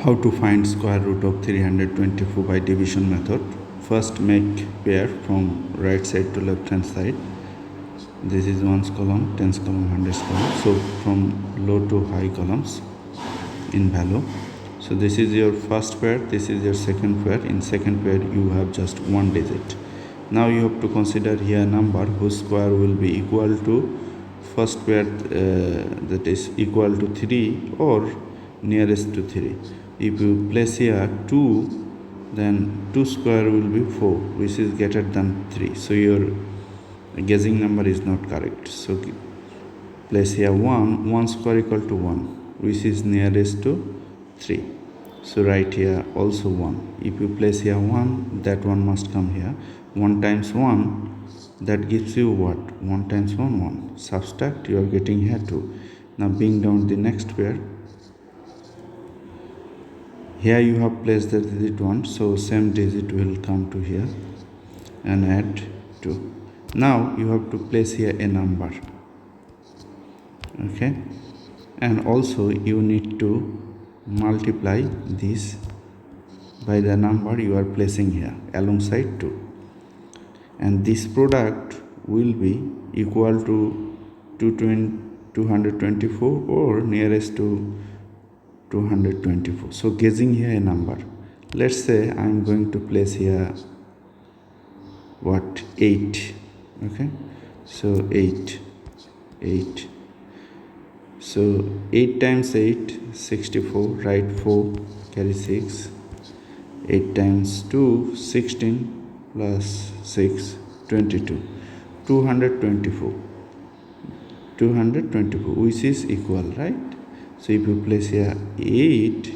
How to find square root of 324 by division method. First make pair from right side to left hand side. This is ones column, tens column, hundreds column. So from low to high columns in value. So this is your first pair, this is your second pair. In second pair you have just one digit. Now you have to consider here a number whose square will be equal to first pair, that is equal to 3 or nearest to 3. If you place here 2, then 2 square will be 4, which is greater than 3. So your guessing number is not correct. So place here 1 square equal to 1, which is nearest to 3. So write here also 1. If you place here 1, that one must come here. 1 times 1, that gives you what? 1 times 1, 1. Subtract, you are getting here 2. Now bring down the next pair. Here you have placed the digit 1, so same digit will come to here and add 2. Now you have to place here a number. Okay, and also you need to multiply this by the number you are placing here alongside 2, and this product will be equal to 224 or nearest to 224. So guessing here a number. Let's say I am going to place here what? 8. Okay, so 8. So 8 times 8, 64. Write 4, carry 6. 8 times 2, 16 plus 6, 22. 224. 224, which is equal, right? So if you place here 8,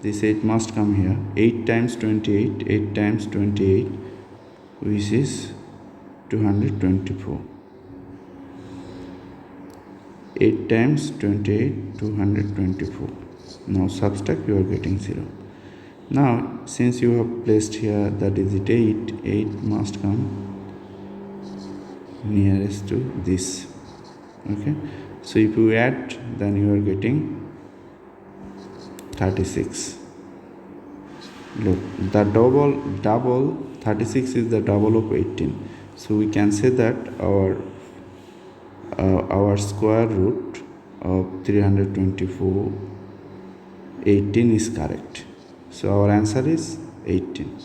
this 8 must come here. 8 times 28, 8 times 28, which is 224. 8 times 28, 224. Now subtract, you are getting 0. Now since you have placed here the digit 8, 8 must come nearest to this. Okay, so if you add, then you are getting 36. Look, the double 36 is the double of 18. So we can say that our square root of 324, 18 is correct. So our answer is 18.